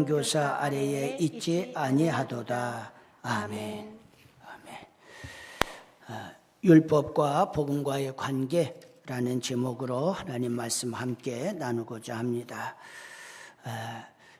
교사 아래에 있지 아니하도다. 아멘. 율법과 복음과의 관계라는 제목으로 하나님 말씀 함께 나누고자 합니다.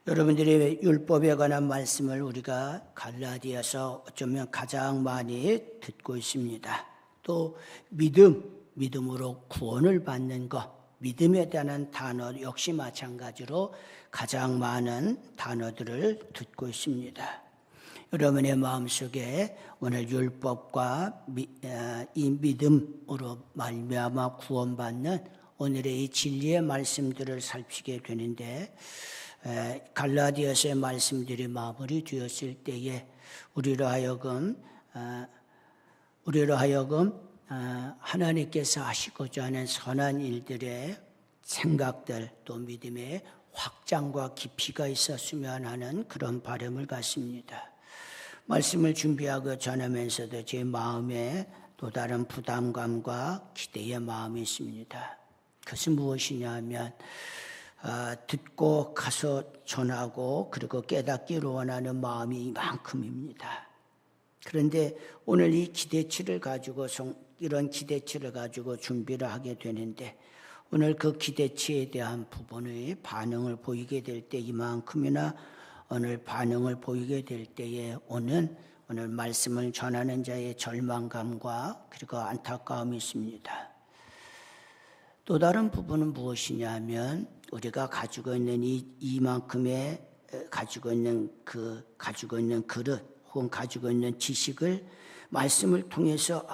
여러분들이 율법에 관한 말씀을 우리가 갈라디아서 어쩌면 가장 많이 듣고 있습니다. 또 믿음으로 구원을 받는 것, 믿음에 대한 단어 역시 마찬가지로 가장 많은 단어들을 듣고 있습니다. 여러분의 마음속에 오늘 율법과 이 믿음으로 말미암아 구원받는 오늘의 이 진리의 말씀들을 살피게 되는데, 갈라디아서의 말씀들이 마무리되었을 때에 우리로 하여금 하나님께서 하시고자 하는 선한 일들의 생각들, 또 믿음의 확장과 깊이가 있었으면 하는 그런 바람을 갖습니다. 말씀을 준비하고 전하면서도 제 마음에 또 다른 부담감과 기대의 마음이 있습니다. 그것은 무엇이냐 하면 듣고 가서 전하고 그리고 깨닫기를 원하는 마음이 이만큼입니다. 그런데 오늘 이 기대치를 가지고 이런 기대치를 가지고 준비를 하게 되는데, 오늘 그 기대치에 대한 부분의 반응을 보이게 될 때 이만큼이나 오늘 반응을 보이게 될 때에 오늘 말씀을 전하는 자의 절망감과 그리고 안타까움이 있습니다. 또 다른 부분은 무엇이냐 하면 우리가 가지고 있는 이만큼의 가지고 있는 그릇 혹은 가지고 있는 지식을 말씀을 통해서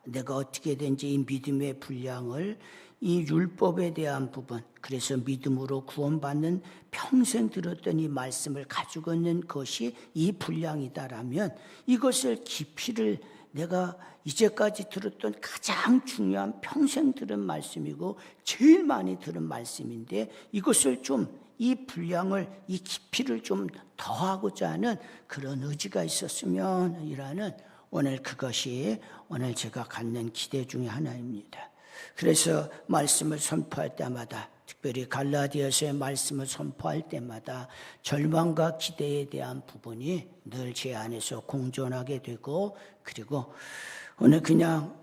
내가 어떻게든지 이 믿음의 분량을 이 율법에 대한 부분, 그래서 믿음으로 구원받는 평생 들었던 이 말씀을 가지고 있는 것이 이 분량이다라면 이것을 깊이를 내가 이제까지 들었던 가장 중요한 평생 들은 말씀이고 제일 많이 들은 말씀인데 이것을 좀 이 분량을 이 깊이를 좀 더하고자 하는 그런 의지가 있었으면 이라는 오늘 그것이 오늘 제가 갖는 기대 중에 하나입니다. 그래서 말씀을 선포할 때마다, 특별히 갈라디아서의 말씀을 선포할 때마다 절망과 기대에 대한 부분이 늘 제 안에서 공존하게 되고, 그리고 오늘 그냥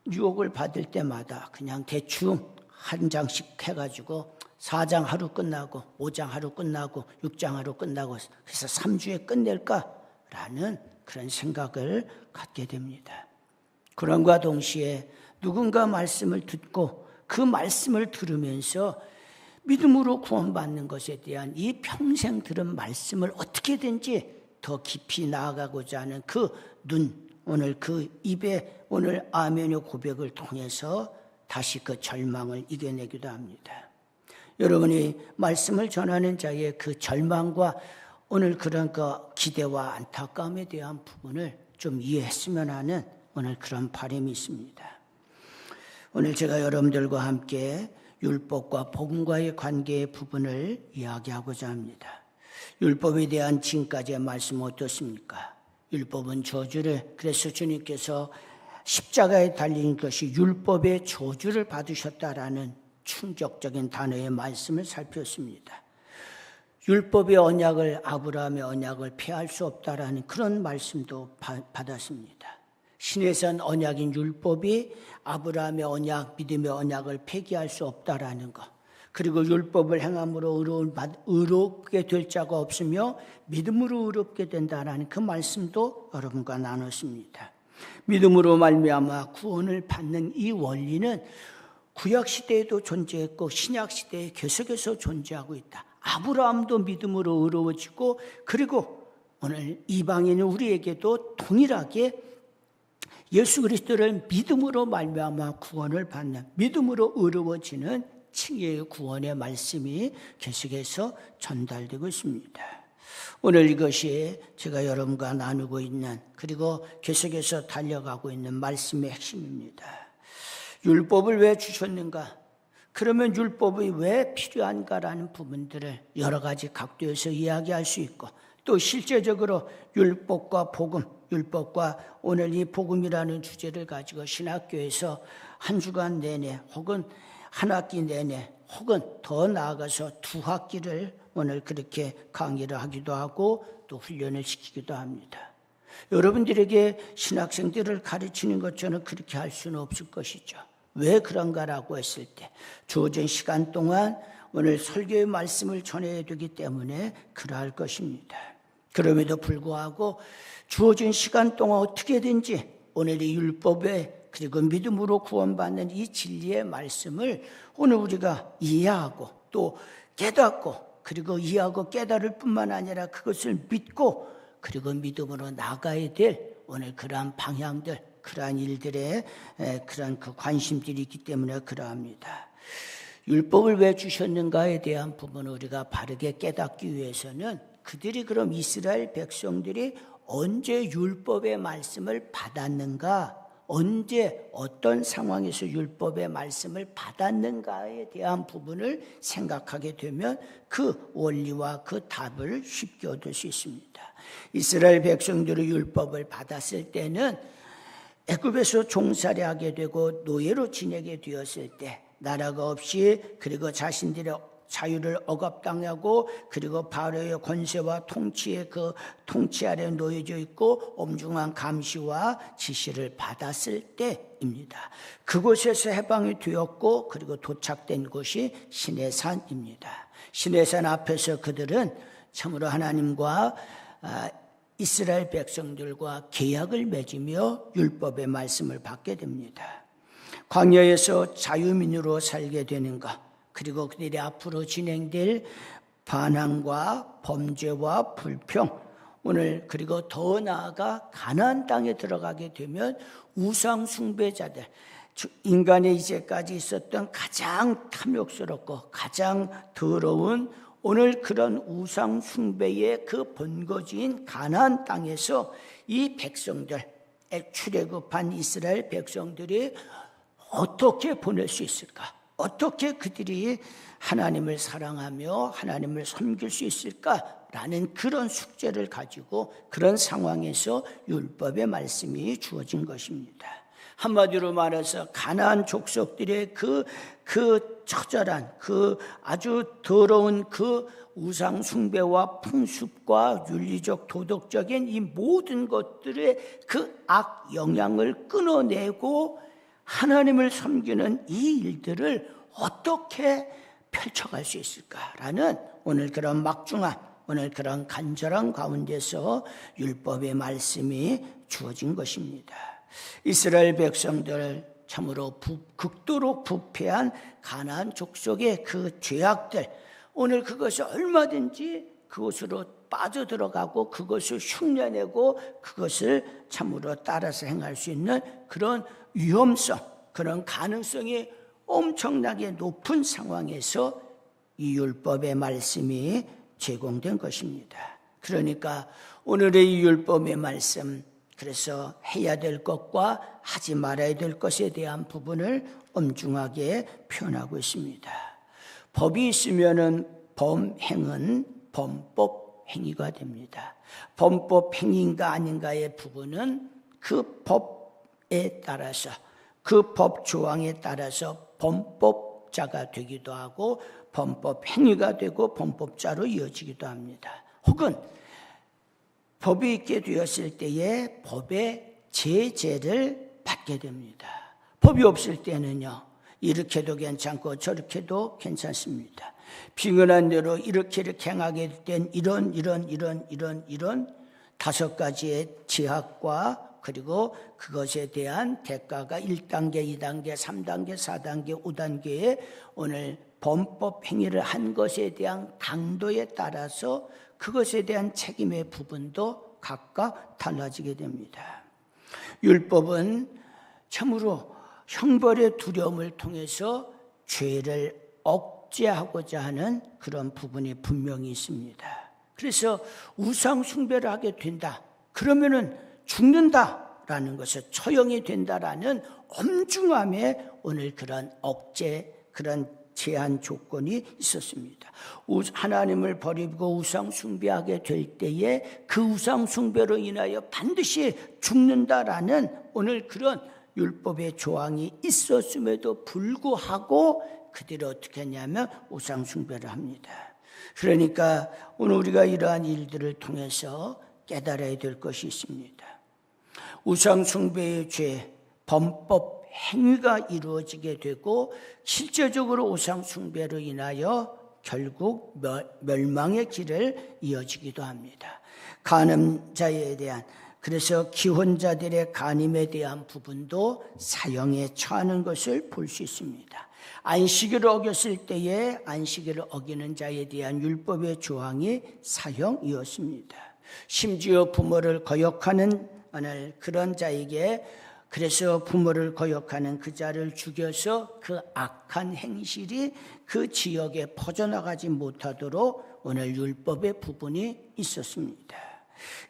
유혹을 받을 때마다 그냥 대충 한 장씩 해가지고 4장 하루 끝나고 5장 하루 끝나고 6장 하루 끝나고 그래서 3주에 끝낼까라는 그런 생각을 갖게 됩니다. 그런과 동시에 누군가 말씀을 듣고 그 말씀을 들으면서 믿음으로 구원받는 것에 대한 이 평생 들은 말씀을 어떻게든지 더 깊이 나아가고자 하는 그 오늘 그 입에 오늘 아멘의 고백을 통해서 다시 그 절망을 이겨내기도 합니다. 여러분이 말씀을 전하는 자의 그 절망과 오늘 그런 그 기대와 안타까움에 대한 부분을 좀 이해했으면 하는 오늘 그런 바람이 있습니다. 오늘 제가 여러분들과 함께 율법과 복음과의 관계의 부분을 이야기하고자 합니다. 율법에 대한 지금까지의 말씀 어떻습니까? 율법은 저주를, 그래서 주님께서 십자가에 달린 것이 율법의 저주를 받으셨다라는 충격적인 단어의 말씀을 살폈습니다. 율법의 언약을, 아브라함의 언약을 폐할 수 없다라는 그런 말씀도 받았습니다. 신에선 언약인 율법이 아브라함의 언약, 믿음의 언약을 폐기할 수 없다라는 것, 그리고 율법을 행함으로 의롭게 될 자가 없으며 믿음으로 의롭게 된다라는 그 말씀도 여러분과 나눴습니다. 믿음으로 말미암아 구원을 받는 이 원리는 구약시대에도 존재했고 신약시대에 계속해서 존재하고 있다. 아브라함도 믿음으로 의로워지고, 그리고 오늘 이방인은 우리에게도 동일하게 예수 그리스도를 믿음으로 말미암아 구원을 받는, 믿음으로 의로워지는 칭의의 구원의 말씀이 계속해서 전달되고 있습니다. 오늘 이것이 제가 여러분과 나누고 있는, 그리고 계속해서 달려가고 있는 말씀의 핵심입니다. 율법을 왜 주셨는가? 그러면 율법이 왜 필요한가라는 부분들을 여러 가지 각도에서 이야기할 수 있고, 또 실제적으로 율법과 복음, 율법과 오늘 이 복음이라는 주제를 가지고 신학교에서 한 주간 내내 혹은 한 학기 내내 혹은 더 나아가서 두 학기를 오늘 그렇게 강의를 하기도 하고 또 훈련을 시키기도 합니다. 여러분들에게 신학생들을 가르치는 것처럼 그렇게 할 수는 없을 것이죠. 왜 그런가라고 했을 때 주어진 시간 동안 오늘 설교의 말씀을 전해야 되기 때문에 그러할 것입니다. 그럼에도 불구하고 주어진 시간 동안 어떻게든지 오늘의 율법에 그리고 믿음으로 구원받는 이 진리의 말씀을 오늘 우리가 이해하고 또 깨닫고 그리고 이해하고 깨달을 뿐만 아니라 그것을 믿고 그리고 믿음으로 나가야 될 오늘 그러한 방향들, 그러한 일들에 그러한 그 관심들이 있기 때문에 그러합니다. 율법을 왜 주셨는가에 대한 부분을 우리가 바르게 깨닫기 위해서는 그들이 그럼 이스라엘 백성들이 언제 율법의 말씀을 받았는가, 언제 어떤 상황에서 율법의 말씀을 받았는가에 대한 부분을 생각하게 되면 그 원리와 그 답을 쉽게 얻을 수 있습니다. 이스라엘 백성들이 율법을 받았을 때는 애굽에서 종살이 하게 되고 노예로 지내게 되었을 때 나라가 없이 그리고 자신들의 자유를 억압당하고 그리고 바로의 권세와 통치의 그 통치 아래 놓여져 있고 엄중한 감시와 지시를 받았을 때입니다. 그곳에서 해방이 되었고 그리고 도착된 곳이 시내산입니다. 시내산 앞에서 그들은 참으로 하나님과 이스라엘 백성들과 계약을 맺으며 율법의 말씀을 받게 됩니다. 광야에서 자유민으로 살게 되는 것, 그리고 그들이 앞으로 진행될 반항과 범죄와 불평, 오늘 그리고 더 나아가 가나안 땅에 들어가게 되면 우상 숭배자들, 인간의 이제까지 있었던 가장 탐욕스럽고 가장 더러운 오늘 그런 우상 숭배의 그 본거지인 가나안 땅에서 이 백성들, 출애굽한 이스라엘 백성들이 어떻게 보낼 수 있을까? 어떻게 그들이 하나님을 사랑하며 하나님을 섬길 수 있을까라는 그런 숙제를 가지고 그런 상황에서 율법의 말씀이 주어진 것입니다. 한마디로 말해서 가나안 족속들의 그 처절한 그 아주 더러운 그 우상 숭배와 풍습과 윤리적 도덕적인 이 모든 것들의 그 악 영향을 끊어내고 하나님을 섬기는 이 일들을 어떻게 펼쳐갈 수 있을까라는 오늘 그런 막중한 오늘 그런 간절한 가운데서 율법의 말씀이 주어진 것입니다. 이스라엘 백성들 참으로 극도로 부패한 가나안 족속의 그 죄악들, 오늘 그것이 얼마든지 그것으로 빠져들어가고 그것을 흉내내고 그것을 참으로 따라서 행할 수 있는 그런 위험성, 그런 가능성이 엄청나게 높은 상황에서 이 율법의 말씀이 제공된 것입니다. 그러니까 오늘의 이 율법의 말씀, 그래서 해야 될 것과 하지 말아야 될 것에 대한 부분을 엄중하게 표현하고 있습니다. 법이 있으면은 범행은 범법 행위가 됩니다. 범법 행위인가 아닌가의 부분은 그 법에 따라서 그 법 조항에 따라서 범법자가 되기도 하고 범법 행위가 되고 범법자로 이어지기도 합니다. 혹은 법이 있게 되었을 때에 법의 제재를 받게 됩니다. 법이 없을 때는요, 이렇게도 괜찮고 저렇게도 괜찮습니다. 비근한 대로 이렇게 행하게 된 이런 5가지의 제약과 그리고 그것에 대한 대가가 1단계, 2단계, 3단계, 4단계, 5단계의 오늘 범법 행위를 한 것에 대한 강도에 따라서 그것에 대한 책임의 부분도 각각 달라지게 됩니다. 율법은 참으로 형벌의 두려움을 통해서 죄를 억제하고자 하는 그런 부분이 분명히 있습니다. 그래서 우상 숭배를 하게 된다, 그러면은 죽는다라는 것을 처형이 된다라는 엄중함의 오늘 그런 억제, 그런 제한 조건이 있었습니다. 하나님을 버리고 우상 숭배하게 될 때에 그 우상 숭배로 인하여 반드시 죽는다라는 오늘 그런 율법의 조항이 있었음에도 불구하고 그들이 어떻게 했냐면 우상 숭배를 합니다. 그러니까 오늘 우리가 이러한 일들을 통해서 깨달아야 될 것이 있습니다. 우상 숭배의 죄, 범법 행위가 이루어지게 되고 실제적으로 우상 숭배로 인하여 결국 멸망의 길을 이어지기도 합니다. 간음자에 대한, 그래서 기혼자들의 간임에 대한 부분도 사형에 처하는 것을 볼 수 있습니다. 안식일을 어겼을 때에 안식일을 어기는 자에 대한 율법의 조항이 사형이었습니다. 심지어 부모를 거역하는 그런 자에게, 그래서 부모를 거역하는 그 자를 죽여서 그 악한 행실이 그 지역에 퍼져나가지 못하도록 오늘 율법의 부분이 있었습니다.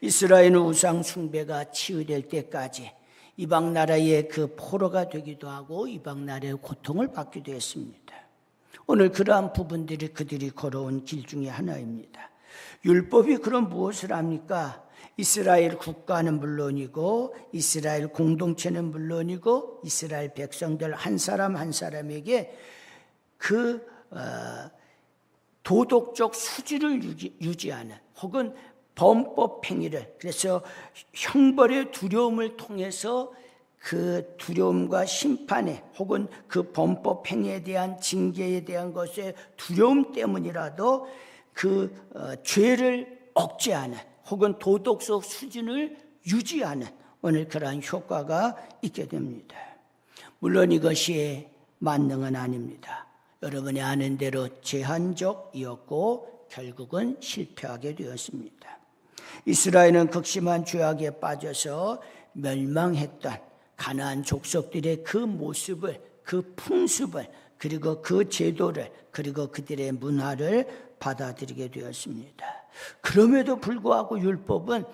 이스라엘은 우상 숭배가 치유될 때까지 이방 나라의 그 포로가 되기도 하고 이방 나라의 고통을 받기도 했습니다. 오늘 그러한 부분들이 그들이 걸어온 길 중에 하나입니다. 율법이 그럼 무엇을 합니까? 이스라엘 국가는 물론이고 이스라엘 공동체는 물론이고 이스라엘 백성들 한 사람 한 사람에게 그 도덕적 수준을 유지하는, 혹은 범법 행위를, 그래서 형벌의 두려움을 통해서 그 두려움과 심판에, 혹은 그 범법 행위에 대한 징계에 대한 것의 두려움 때문이라도 그 죄를 억제하는, 혹은 도덕적 수준을 유지하는 오늘 그러한 효과가 있게 됩니다. 물론 이것이 만능은 아닙니다. 여러분이 아는 대로 제한적이었고 결국은 실패하게 되었습니다. 이스라엘은 극심한 죄악에 빠져서 멸망했던 가나안 족속들의 그 모습을, 그 풍습을, 그리고 그 제도를, 그리고 그들의 문화를 받아들이게 되었습니다. 그럼에도 불구하고 율법은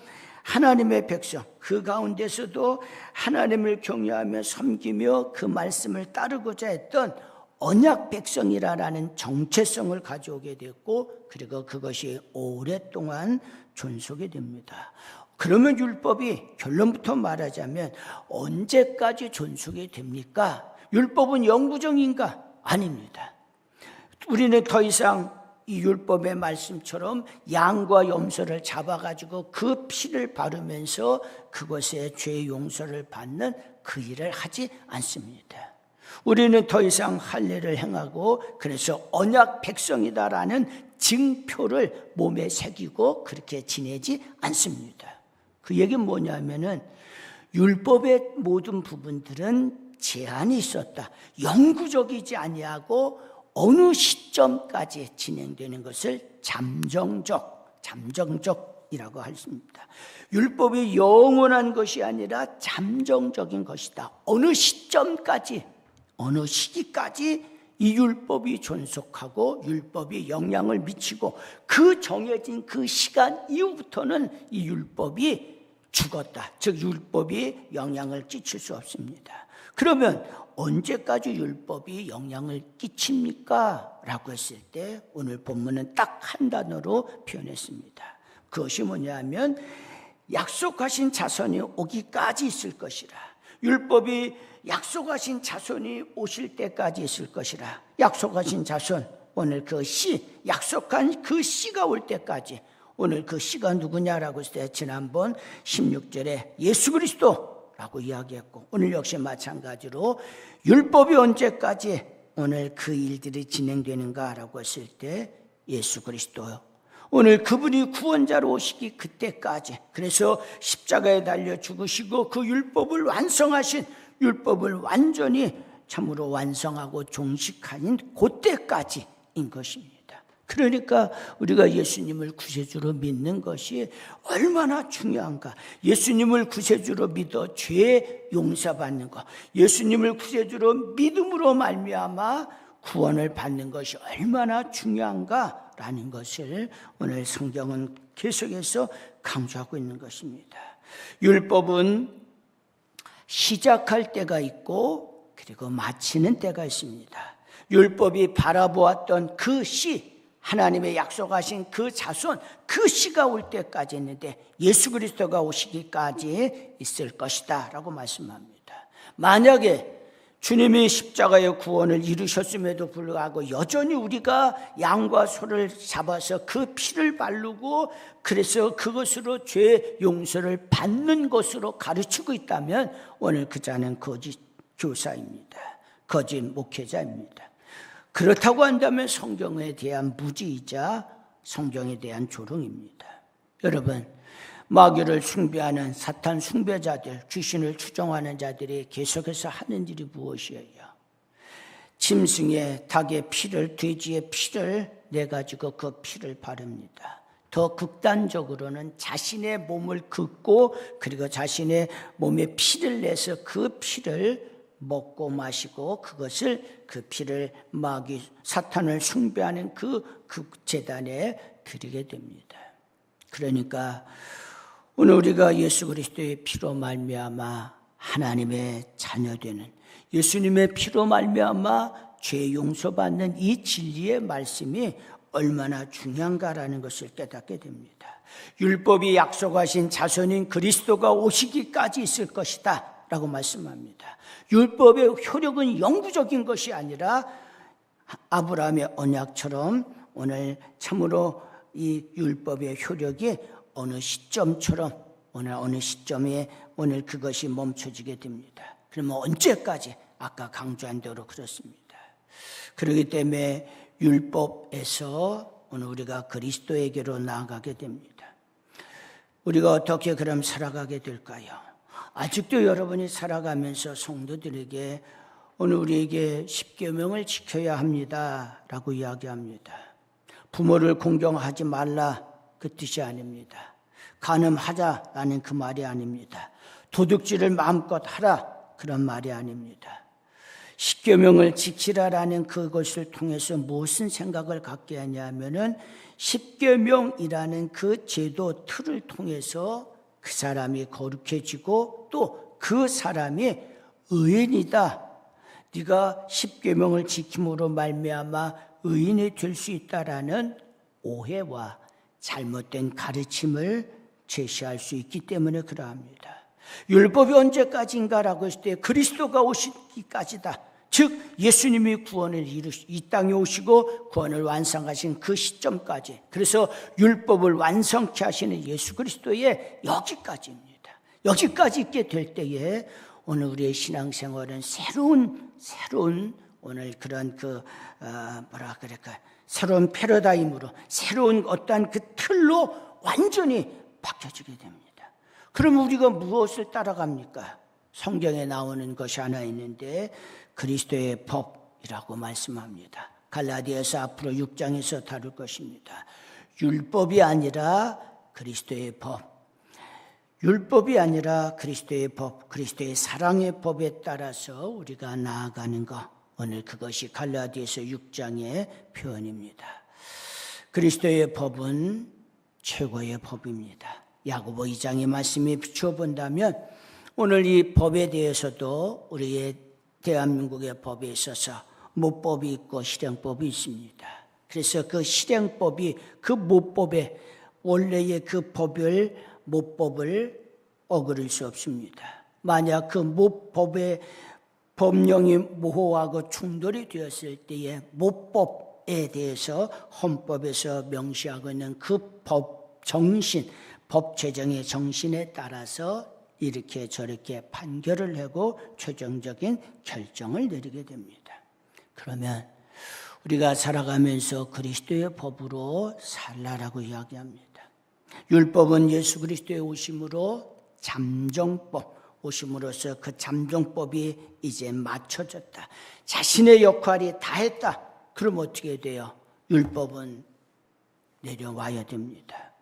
하나님의 백성, 그 가운데서도 하나님을 경외하며 섬기며 그 말씀을 따르고자 했던 언약 백성이라는 정체성을 가져오게 됐고, 그리고 그것이 오랫동안 존속이 됩니다. 그러면 율법이 결론부터 말하자면 언제까지 존속이 됩니까? 율법은 영구적인가? 아닙니다. 우리는 더 이상 이 율법의 말씀처럼 양과 염소를 잡아가지고 그 피를 바르면서 그것의 죄 용서를 받는 그 일을 하지 않습니다. 우리는 더 이상 할례를 행하고 그래서 언약 백성이다라는 증표를 몸에 새기고 그렇게 지내지 않습니다. 그 얘기는 뭐냐면은 율법의 모든 부분들은 제한이 있었다. 영구적이지 아니하고 어느 시점까지 진행되는 것을 잠정적이라고 하십니다. 율법이 영원한 것이 아니라 잠정적인 것이다. 어느 시점까지, 어느 시기까지 이 율법이 존속하고 율법이 영향을 미치고 그 정해진 그 시간 이후부터는 이 율법이 죽었다. 즉 율법이 영향을 끼칠 수 없습니다. 그러면 언제까지 율법이 영향을 끼칩니까? 라고 했을 때 오늘 본문은 딱 한 단어로 표현했습니다. 그것이 뭐냐면 약속하신 자손이 오기까지 있을 것이라. 율법이 약속하신 자손이 오실 때까지 있을 것이라. 약속하신 자손, 오늘 그 시, 약속한 그 시가 올 때까지. 오늘 그 시가 누구냐라고 했을 때 지난번 16절에 예수 그리스도라고 이야기했고, 오늘 역시 마찬가지로 율법이 언제까지 오늘 그 일들이 진행되는가라고 했을 때 예수 그리스도요. 오늘 그분이 구원자로 오시기 그때까지, 그래서 십자가에 달려 죽으시고 그 율법을 완성하신, 율법을 완전히 참으로 완성하고 종식하는 그때까지인 것입니다. 그러니까 우리가 예수님을 구세주로 믿는 것이 얼마나 중요한가. 예수님을 구세주로 믿어 죄 용서받는 것, 예수님을 구세주로 믿음으로 말미암아 구원을 받는 것이 얼마나 중요한가라는 것을 오늘 성경은 계속해서 강조하고 있는 것입니다. 율법은 시작할 때가 있고 그리고 마치는 때가 있습니다. 율법이 바라보았던 그 시, 하나님의 약속하신 그 자손, 그 시가 올 때까지 있는데 예수 그리스도가 오시기까지 있을 것이다 라고 말씀합니다. 만약에 주님이 십자가의 구원을 이루셨음에도 불구하고 여전히 우리가 양과 소를 잡아서 그 피를 바르고 그래서 그것으로 죄 용서를 받는 것으로 가르치고 있다면 오늘 그 자는 거짓 교사입니다. 거짓 목회자입니다. 그렇다고 한다면 성경에 대한 무지이자 성경에 대한 조롱입니다. 여러분, 마귀를 숭배하는 사탄 숭배자들, 귀신을 추종하는 자들이 계속해서 하는 일이 무엇이에요? 짐승의 닭의 피를, 돼지의 피를 내가지고 그 피를 바릅니다. 더 극단적으로는 자신의 몸을 긋고 그리고 자신의 몸에 피를 내서 그 피를 먹고 마시고 그것을 그 피를 마귀 사탄을 숭배하는 그 제단에 드리게 됩니다. 그러니까 오늘 우리가 예수 그리스도의 피로 말미암아 하나님의 자녀되는, 예수님의 피로 말미암아 죄 용서받는 이 진리의 말씀이 얼마나 중요한가라는 것을 깨닫게 됩니다. 율법이 약속하신 자손인 그리스도가 오시기까지 있을 것이다 라고 말씀합니다. 율법의 효력은 영구적인 것이 아니라 아브라함의 언약처럼 오늘 참으로 이 율법의 효력이 어느 시점처럼 어느 시점에 오늘 그것이 멈춰지게 됩니다. 그러면 언제까지? 아까 강조한 대로 그렇습니다. 그렇기 때문에 율법에서 오늘 우리가 그리스도에게로 나아가게 됩니다. 우리가 어떻게 그럼 살아가게 될까요? 아직도 여러분이 살아가면서 성도들에게 오늘 우리에게 십계명을 지켜야 합니다 라고 이야기합니다. 부모를 공경하지 말라 그 뜻이 아닙니다. 간음하자라는 그 말이 아닙니다. 도둑질을 마음껏 하라 그런 말이 아닙니다. 십계명을 지키라라는 그것을 통해서 무슨 생각을 갖게 하냐면은 십계명이라는 그 제도 틀을 통해서 그 사람이 거룩해지고 또 그 사람이 의인이다. 네가 십계명을 지킴으로 말미암아 의인이 될 수 있다라는 오해와 잘못된 가르침을 제시할 수 있기 때문에 그러합니다. 율법이 언제까지인가라고 했을 때 그리스도가 오시기까지다. 즉 예수님이 구원을 이 땅에 오시고 구원을 완성하신 그 시점까지, 그래서 율법을 완성케 하시는 예수 그리스도의 여기까지입니다. 여기까지 있게 될 때에 오늘 우리의 신앙생활은 새로운 오늘 그런 새로운 패러다임으로 새로운 어떠한 그 틀로 완전히 바뀌어지게 됩니다. 그러면 우리가 무엇을 따라갑니까? 성경에 나오는 것이 하나 있는데 그리스도의 법이라고 말씀합니다. 갈라디아서 앞으로 6장에서 다룰 것입니다. 율법이 아니라 그리스도의 법, 율법이 아니라 그리스도의 법, 그리스도의 사랑의 법에 따라서 우리가 나아가는 것, 오늘 그것이 갈라디아서 6장의 표현입니다. 그리스도의 법은 최고의 법입니다. 야고보 2장의 말씀에 비춰본다면 오늘 이 법에 대해서도 우리의 대한민국의 법에 있어서 모법이 있고 실행법이 있습니다. 그래서 그 실행법이 그 모법의 원래의 그 모법을 어그릴 수 없습니다. 만약 그 모법의 법령이 모호하고 충돌이 되었을 때에 모법에 대해서 헌법에서 명시하고 있는 그 법 정신, 법 제정의 정신에 따라서 이렇게 저렇게 판결을 하고 최종적인 결정을 내리게 됩니다. 그러면 우리가 살아가면서 그리스도의 법으로 살라라고 이야기합니다. 율법은 예수 그리스도의 오심으로 잠정법, 오심으로써 그 잠정법이 이제 맞춰졌다. 자신의 역할이 다 했다. 그럼 어떻게 돼요? 율법은 내려와야 됩니다.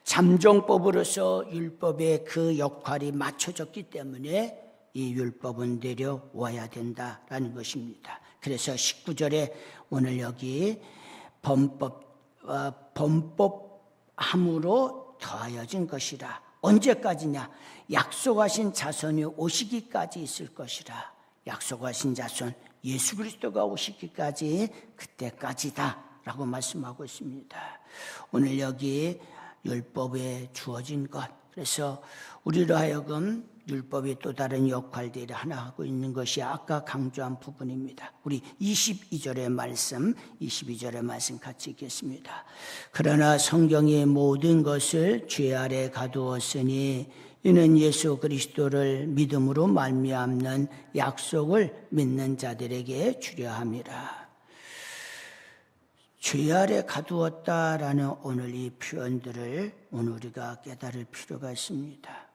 잠정법으로서 율법의 그 역할이 맞춰졌기 때문에 이 율법은 내려와야 된다라는 것입니다. 그래서 19절에 오늘 여기 범법함으로 더하여진 것이라. 언제까지냐? 약속하신 자손이 오시기까지 있을 것이라. 약속하신 자손 예수 그리스도가 오시기까지 그때까지다 라고 말씀하고 있습니다. 오늘 여기 율법에 주어진 것, 그래서 우리로 하여금 율법이 또 다른 역할들을 하나 하고 있는 것이 아까 강조한 부분입니다. 우리 22절의 말씀 같이 읽겠습니다. 그러나 성경의 모든 것을 죄 아래 가두었으니 이는 예수 그리스도를 믿음으로 말미암는 약속을 믿는 자들에게 주려 함이라. 죄 아래 가두었다라는 오늘 이 표현들을 오늘 우리가 깨달을 필요가 있습니다.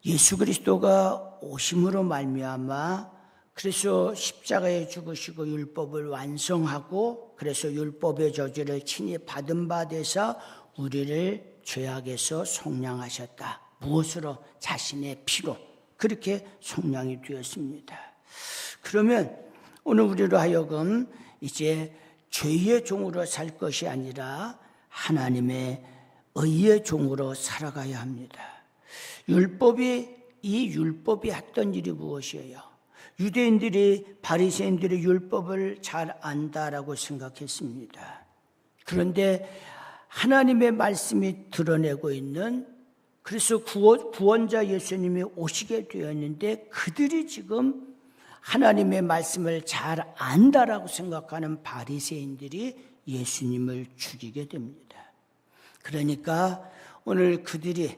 예수 그리스도가 오심으로 말미암아 그래서 십자가에 죽으시고 율법을 완성하고 그래서 율법의 저주를 친히 받은 바 되사 우리를 죄악에서 속량하셨다. 무엇으로? 자신의 피로 그렇게 속량이 되었습니다. 그러면 오늘 우리로 하여금 이제 죄의 종으로 살 것이 아니라 하나님의 의의 종으로 살아가야 합니다. 이 율법이 했던 일이 무엇이에요? 유대인들이 바리새인들의 율법을 잘 안다라고 생각했습니다. 그런데 하나님의 말씀이 드러내고 있는 그래서 구원자 예수님이 오시게 되었는데 그들이 지금 하나님의 말씀을 잘 안다라고 생각하는 바리새인들이 예수님을 죽이게 됩니다. 그러니까 오늘 그들이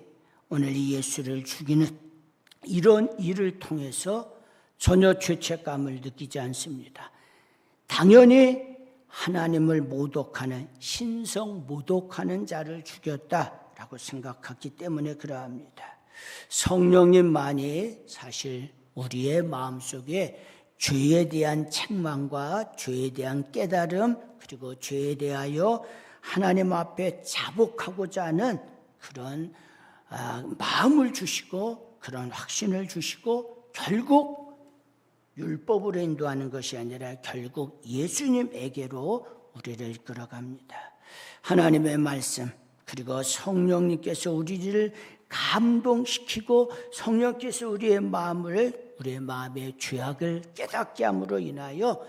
오늘 이 예수를 죽이는 이런 일을 통해서 전혀 죄책감을 느끼지 않습니다. 당연히 하나님을 모독하는 신성 모독하는 자를 죽였다라고 생각했기 때문에 그러합니다. 성령님만이 사실 우리의 마음속에 죄에 대한 책망과 죄에 대한 깨달음 그리고 죄에 대하여 하나님 앞에 자복하고자 하는 그런 마음을 주시고 그런 확신을 주시고 결국 율법으로 인도하는 것이 아니라 결국 예수님에게로 우리를 이끌어갑니다. 하나님의 말씀 그리고 성령님께서 우리를 감동시키고 성령께서 우리의 마음의 죄악을 깨닫게 함으로 인하여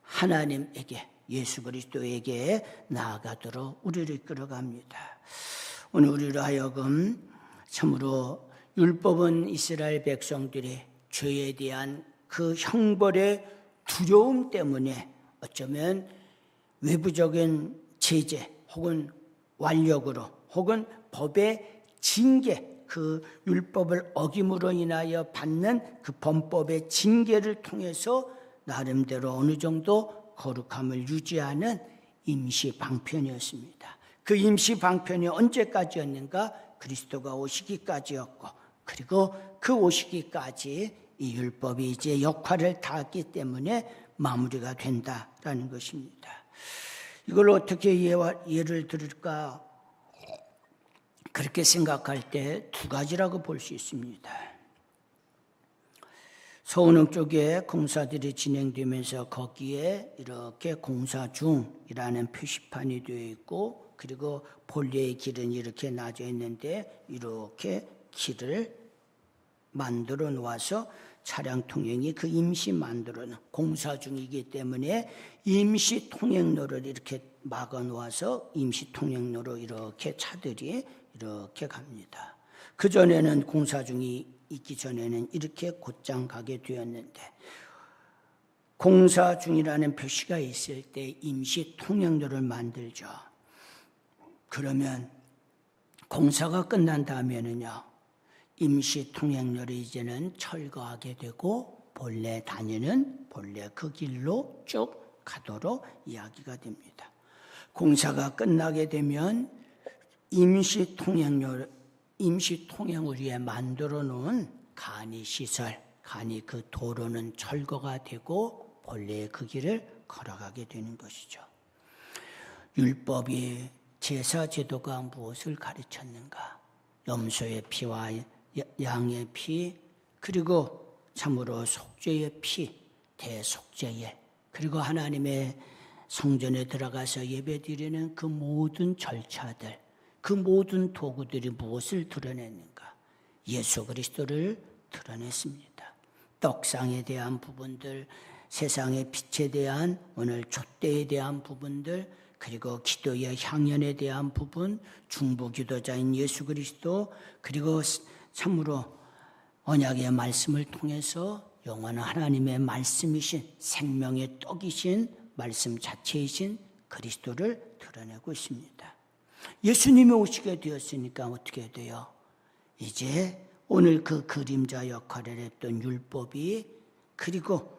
하나님에게 예수 그리스도에게 나아가도록 우리를 이끌어갑니다. 오늘 우리로 하여금 참으로 율법은 이스라엘 백성들의 죄에 대한 그 형벌의 두려움 때문에 어쩌면 외부적인 제재 혹은 완력으로 혹은 법의 징계 그 율법을 어김으로 인하여 받는 그 범법의 징계를 통해서 나름대로 어느 정도 거룩함을 유지하는 임시 방편이었습니다. 그 임시 방편이 언제까지였는가? 그리스도가 오시기까지였고 그리고 그 오시기까지 이 율법이 이제 역할을 다했기 때문에 마무리가 된다라는 것입니다. 이걸 어떻게 예를 들을까? 그렇게 생각할 때 두 가지라고 볼 수 있습니다. 서운흥 쪽에 공사들이 진행되면서 거기에 이렇게 공사 중이라는 표시판이 되어 있고 그리고 본래의 길은 이렇게 나져 있는데 이렇게 길을 만들어 놓아서 차량 통행이 그 임시 만들어 놓은 공사 중이기 때문에 임시 통행로를 이렇게 막아 놓아서 임시 통행로로 이렇게 차들이 이렇게 갑니다. 그전에는 공사 중이 있기 전에는 이렇게 곧장 가게 되었는데 공사 중이라는 표시가 있을 때 임시 통행로를 만들죠. 그러면 공사가 끝난 다음에는요. 임시 통행로를 이제는 철거하게 되고 본래 그 길로 쭉 가도록 이야기가 됩니다. 공사가 끝나게 되면 임시 통행을 위해 만들어 놓은 간이 그 도로는 철거가 되고 본래의 그 길을 걸어가게 되는 것이죠. 율법이 제사 제도가 무엇을 가르쳤는가? 염소의 피와 양의 피, 그리고 참으로 속죄의 피, 대속죄일, 그리고 하나님의 성전에 들어가서 예배드리는 그 모든 절차들, 그 모든 도구들이 무엇을 드러냈는가? 예수 그리스도를 드러냈습니다. 떡상에 대한 부분들, 세상의 빛에 대한 오늘 촛대에 대한 부분들, 그리고 기도의 향연에 대한 부분, 중보기도자인 예수 그리스도, 그리고 참으로 언약의 말씀을 통해서 영원한 하나님의 말씀이신 생명의 떡이신 말씀 자체이신 그리스도를 드러내고 있습니다. 예수님이 오시게 되었으니까 어떻게 돼요? 이제 오늘 그 그림자 역할을 했던 율법이 그리고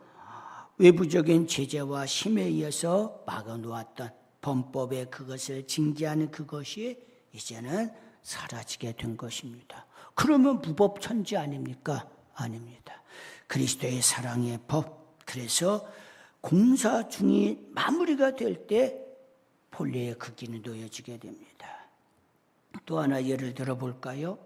외부적인 제재와 힘에 의해서 막아놓았던 범법의 그것을 징계하는 그것이 이제는 사라지게 된 것입니다. 그러면 무법천지 아닙니까? 아닙니다. 그리스도의 사랑의 법, 그래서 공사 중이 마무리가 될 때 본래의 극기는 놓여지게 됩니다. 또 하나 예를 들어 볼까요?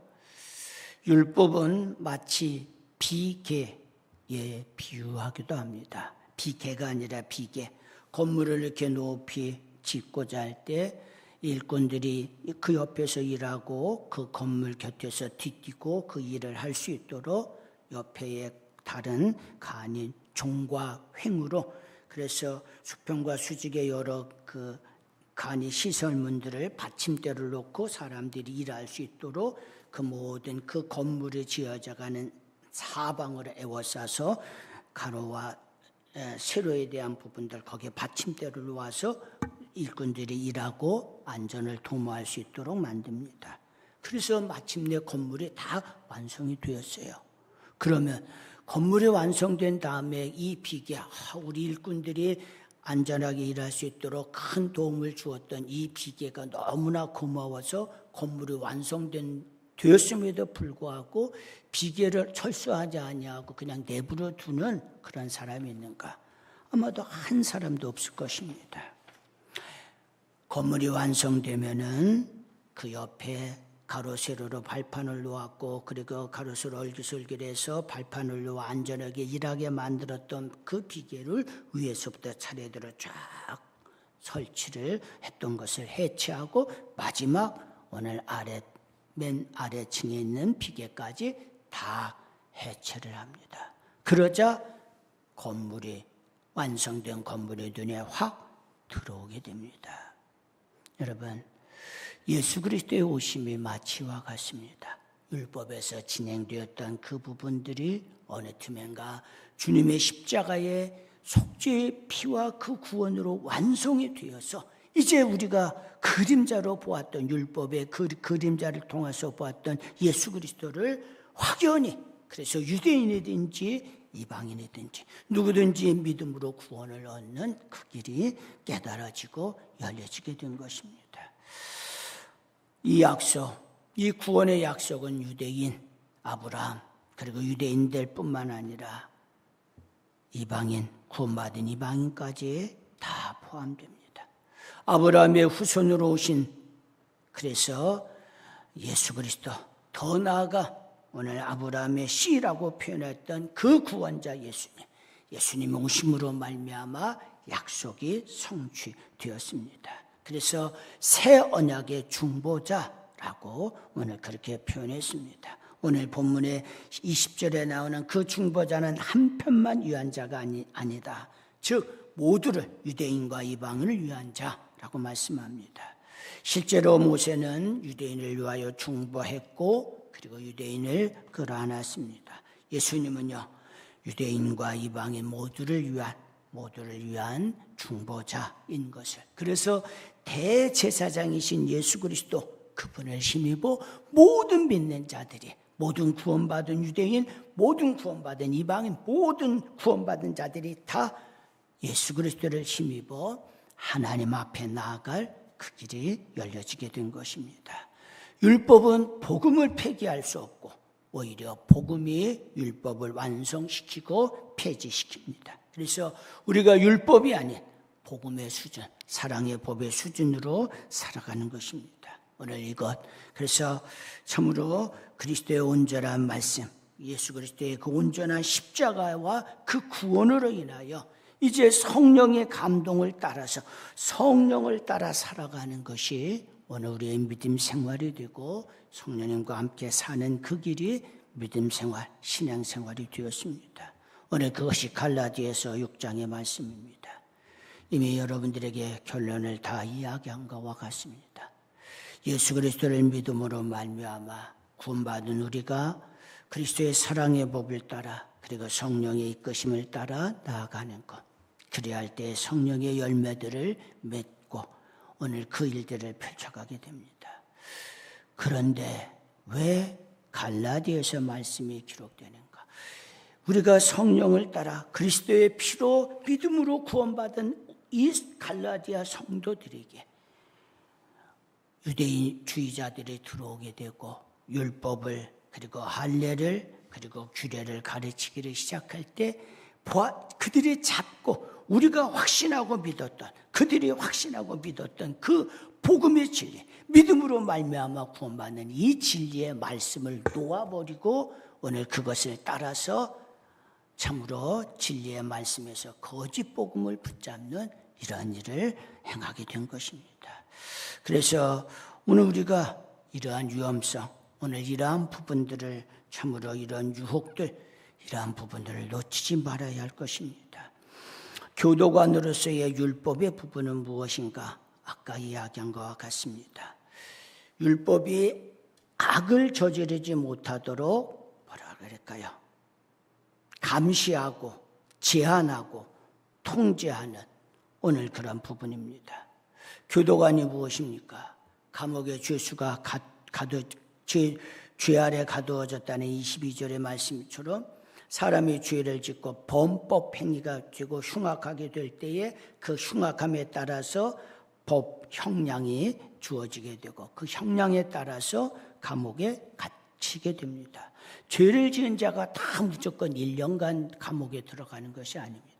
율법은 마치 비계에 비유하기도 합니다. 비계가 아니라 비계. 건물을 이렇게 높이 짓고자 할 때 일꾼들이 그 옆에서 일하고 그 건물 곁에서 뒤뛰고 그 일을 할 수 있도록 옆에 다른 간인 종과 횡으로 그래서 수평과 수직의 여러 그 간이 시설문들을 받침대를 놓고 사람들이 일할 수 있도록 그 모든 그 건물이 지어져가는 사방으로 에워싸서 가로와 세로에 대한 부분들 거기에 받침대를 놓아서 일꾼들이 일하고 안전을 도모할 수 있도록 만듭니다. 그래서 마침내 건물이 다 완성이 되었어요. 그러면 건물이 완성된 다음에 이 비계, 우리 일꾼들이 안전하게 일할 수 있도록 큰 도움을 주었던 이 비계가 너무나 고마워서 건물이 되었음에도 불구하고 비계를 철수하지 아니하고 그냥 내버려 두는 그런 사람이 있는가? 아마도 한 사람도 없을 것입니다. 건물이 완성되면은 그 옆에 가로 세로로 발판을 놓았고 그리고 가로 세로 얼기설길해서 발판을 놓아 안전하게 일하게 만들었던 그 비계를 위에서부터 차례대로 쫙 설치를 했던 것을 해체하고 마지막 오늘 맨 아래층에 있는 비계까지 다 해체를 합니다. 그러자 완성된 건물의 눈에 확 들어오게 됩니다. 여러분, 예수 그리스도의 오심이 마치와 같습니다. 율법에서 진행되었던 그 부분들이 어느 틈엔가 주님의 십자가의 속죄의 피와 그 구원으로 완성이 되어서 이제 우리가 그림자로 보았던 율법의 그림자를 통해서 보았던 예수 그리스도를 확연히 그래서 유대인이든지 이방인이든지 누구든지 믿음으로 구원을 얻는 그 길이 깨달아지고 열려지게 된 것입니다. 이 약속, 이 구원의 약속은 유대인 아브라함 그리고 유대인들 뿐만 아니라 이방인, 구원받은 이방인까지 다 포함됩니다. 아브라함의 후손으로 오신 그래서 예수 그리스도 더 나아가 오늘 아브라함의 씨라고 표현했던 그 구원자 예수님 오심으로 말미암아 약속이 성취되었습니다. 그래서 새 언약의 중보자라고 오늘 그렇게 표현했습니다. 오늘 본문의 20절에 나오는 그 중보자는 한 편만 위한 자가 아니다. 즉 모두를 유대인과 이방인을 위한 자라고 말씀합니다. 실제로 모세는 유대인을 위하여 중보했고 그리고 유대인을 끌어안았습니다. 예수님은요 유대인과 이방인 모두를 위한 중보자인 것을 그래서 대제사장이신 예수 그리스도 그분을 힘입어 모든 믿는 자들이 모든 구원받은 유대인 모든 구원받은 이방인 모든 구원받은 자들이 다 예수 그리스도를 힘입어 하나님 앞에 나아갈 그 길이 열려지게 된 것입니다. 율법은 복음을 폐기할 수 없고 오히려 복음이 율법을 완성시키고 폐지시킵니다. 그래서 우리가 율법이 아닌 복음의 수준, 사랑의 법의 수준으로 살아가는 것입니다. 오늘 이것, 그래서 참으로 그리스도의 온전한 말씀, 예수 그리스도의 그 온전한 십자가와 그 구원으로 인하여 이제 성령의 감동을 따라서 성령을 따라 살아가는 것이 오늘 우리의 믿음 생활이 되고 성령님과 함께 사는 그 길이 믿음 생활, 신앙 생활이 되었습니다. 오늘 그것이 갈라디아서 6장의 말씀입니다. 이미 여러분들에게 결론을 다 이야기한 것과 같습니다. 예수 그리스도를 믿음으로 말미암아 구원받은 우리가 그리스도의 사랑의 법을 따라 그리고 성령의 이끄심을 따라 나아가는 것. 그래야 할 때 성령의 열매들을 맺고 오늘 그 일들을 펼쳐가게 됩니다. 그런데 왜 갈라디아서 말씀이 기록되는가? 우리가 성령을 따라 그리스도의 피로 믿음으로 구원받은 이 갈라디아 성도들에게 유대인주의자들이 들어오게 되고 율법을 그리고 할례를 그리고 규례를 가르치기를 시작할 때 그들이 잡고 우리가 확신하고 믿었던 그들이 확신하고 믿었던 그 복음의 진리 믿음으로 말미암아 구원받는 이 진리의 말씀을 놓아버리고 오늘 그것을 따라서 참으로 진리의 말씀에서 거짓 복음을 붙잡는 이러한 일을 행하게 된 것입니다. 그래서 오늘 우리가 이러한 위험성, 오늘 이러한 부분들을 참으로 이런 유혹들, 이러한 부분들을 놓치지 말아야 할 것입니다. 교도관으로서의 율법의 부분은 무엇인가? 아까 이야기한 것과 같습니다. 율법이 악을 저지르지 못하도록 뭐라 그럴까요? 감시하고 제한하고 통제하는 오늘 그런 부분입니다. 교도관이 무엇입니까? 감옥에 죄수가 죄 아래 가두어졌다는 22절의 말씀처럼 사람이 죄를 짓고 범법 행위가 되고 흉악하게 될 때에 그 흉악함에 따라서 법 형량이 주어지게 되고 그 형량에 따라서 감옥에 갇히게 됩니다. 죄를 지은 자가 다 무조건 1년간 감옥에 들어가는 것이 아닙니다.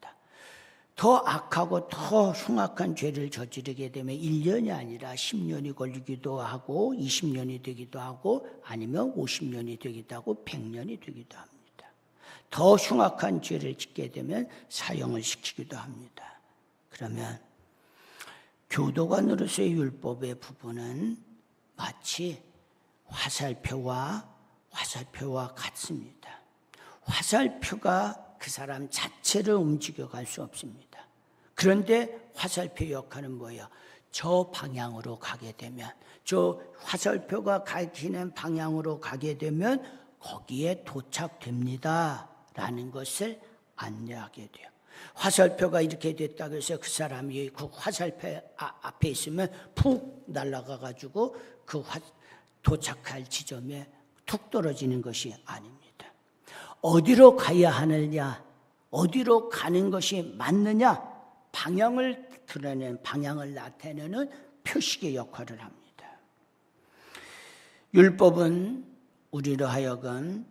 더 악하고 더 흉악한 죄를 저지르게 되면 1년이 아니라 10년이 걸리기도 하고 20년이 되기도 하고 아니면 50년이 되기도 하고 100년이 되기도 합니다. 더 흉악한 죄를 짓게 되면 사형을 시키기도 합니다. 그러면 교도관으로서의 율법의 부분은 마치 화살표와 같습니다. 화살표가 그 사람 자체를 움직여갈 수 없습니다. 그런데 화살표 역할은 뭐예요? 저 방향으로 가게 되면, 저 화살표가 가리키는 방향으로 가게 되면 거기에 도착됩니다 라는 것을 안내하게 돼요. 화살표가 이렇게 됐다고 해서 그 사람이 그 화살표 앞에 있으면 푹 날아가 가지고 그 도착할 지점에 툭 떨어지는 것이 아닙니다. 어디로 가야 하느냐, 어디로 가는 것이 맞느냐, 방향을 드러내는, 방향을 나타내는 표식의 역할을 합니다. 율법은 우리로 하여금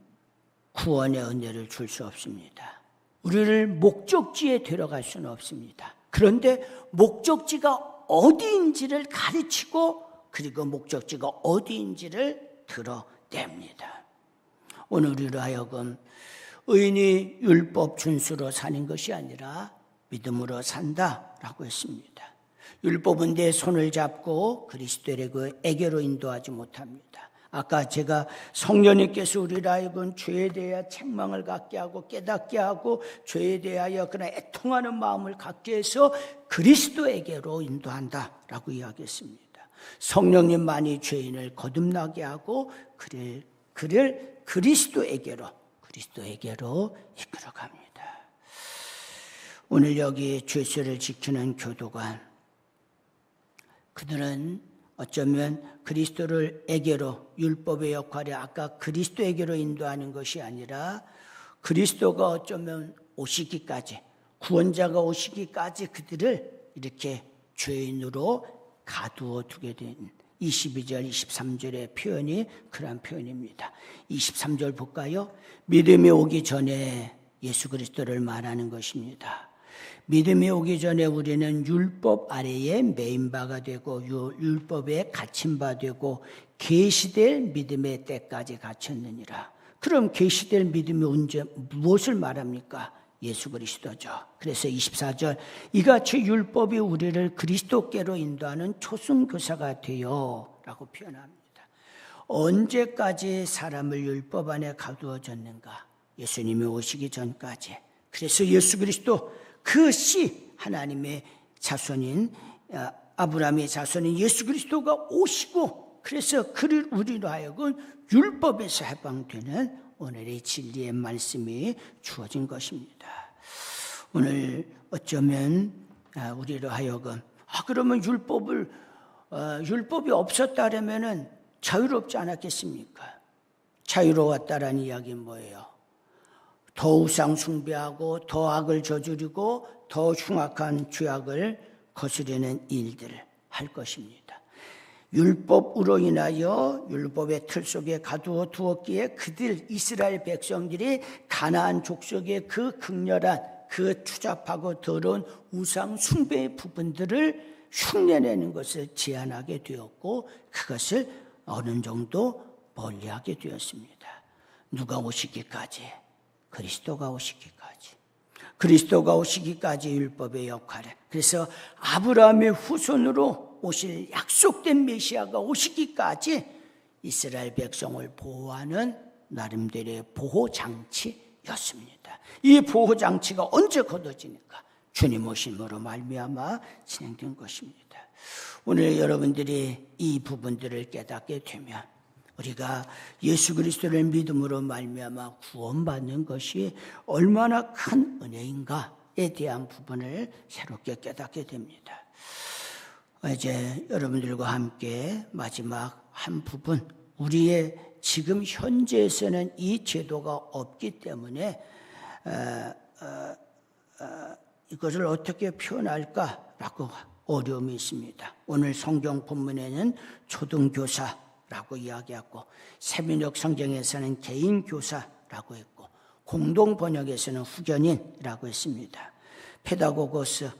구원의 은혜를 줄 수 없습니다. 우리를 목적지에 데려갈 수는 없습니다. 그런데 목적지가 어디인지를 가르치고 그리고 목적지가 어디인지를 드러냅니다. 오늘 우리로 하여금 의인이 율법 준수로 사는 것이 아니라 믿음으로 산다라고 했습니다. 율법은 내 손을 잡고 그리스도에게로 인도하지 못합니다. 아까 제가 성령님께서 우리를 하여금 죄에 대하여 책망을 갖게 하고 깨닫게 하고 죄에 대하여 그런 애통하는 마음을 갖게 해서 그리스도에게로 인도한다라고 이야기했습니다. 성령님만이 죄인을 거듭나게 하고 그를 그리스도에게로 이끌어갑니다. 오늘 여기 죄수를 지키는 교도관, 그들은 어쩌면 그리스도에게로 율법의 역할이 아까 그리스도에게로 인도하는 것이 아니라 그리스도가 어쩌면 오시기까지, 구원자가 오시기까지 그들을 이렇게 죄인으로 가두어 두게 된 22절, 23절의 표현이 그런 표현입니다. 23절 볼까요? 믿음이 오기 전에 예수 그리스도를 말하는 것입니다. 믿음이 오기 전에 우리는 율법 아래에 매인 바가 되고 율법에 갇힌 바 되고 계시될 믿음의 때까지 갇혔느니라. 그럼 계시될 믿음이 언제 무엇을 말합니까? 예수 그리스도죠. 그래서 24절, 이같이 율법이 우리를 그리스도께로 인도하는 초승교사가 되어 라고 표현합니다. 언제까지 사람을 율법 안에 가두어졌는가? 예수님이 오시기 전까지. 그래서 예수 그리스도 그 씨, 하나님의 자손인 아브라함의 자손인 예수 그리스도가 오시고 그래서 그를 우리로 하여금 율법에서 해방되는 오늘의 진리의 말씀이 주어진 것입니다. 오늘 어쩌면 우리로 하여금 그러면 율법이 없었다면은 자유롭지 않았겠습니까? 자유로웠다라는 이야기는 뭐예요? 더 우상 숭배하고 더 악을 저지르고 더 흉악한 죄악을 거스르는 일들을 할 것입니다. 율법으로 인하여 율법의 틀 속에 가두어 두었기에 그들 이스라엘 백성들이 가나안 족속의 그 극렬한 그 추잡하고 더러운 우상 숭배의 부분들을 흉내내는 것을 제한하게 되었고 그것을 어느 정도 멀리하게 되었습니다. 누가 오시기까지? 그리스도가 오시기까지 율법의 역할을. 그래서 아브라함의 후손으로 오실 약속된 메시아가 오시기까지 이스라엘 백성을 보호하는 나름대로의 보호장치였습니다. 이 보호장치가 언제 거둬지니까? 주님 오심으로 말미암아 진행된 것입니다. 오늘 여러분들이 이 부분들을 깨닫게 되면 우리가 예수 그리스도를 믿음으로 말미암아 구원받는 것이 얼마나 큰 은혜인가에 대한 부분을 새롭게 깨닫게 됩니다. 이제 여러분들과 함께 마지막 한 부분, 우리의 지금 현재에서는 이 제도가 없기 때문에 이것을 어떻게 표현할까라고 어려움이 있습니다. 오늘 성경 본문에는 초등교사라고 이야기하고 세민역 성경에서는 개인교사라고 했고 공동 번역에서는 후견인이라고 했습니다. 페다고고스,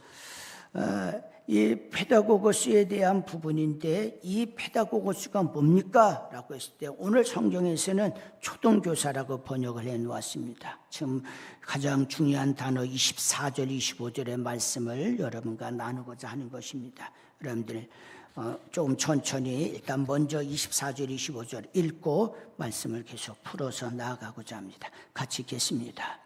이 페다고고스에 대한 부분인데 이 페다고고스가 뭡니까? 라고 했을 때 오늘 성경에서는 초등교사라고 번역을 해놓았습니다. 지금 가장 중요한 단어 24절 25절의 말씀을 여러분과 나누고자 하는 것입니다. 여러분들 조금 천천히 일단 먼저 24절 25절 읽고 말씀을 계속 풀어서 나아가고자 합니다. 같이 읽겠습니다.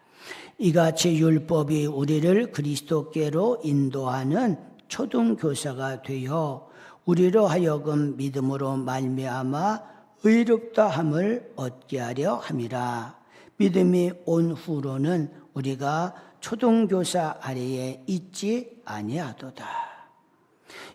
이같이 율법이 우리를 그리스도께로 인도하는 초등교사가 되어 우리로 하여금 믿음으로 말미암아 의롭다함을 얻게 하려 함이라. 믿음이 온 후로는 우리가 초등교사 아래에 있지 아니하도다.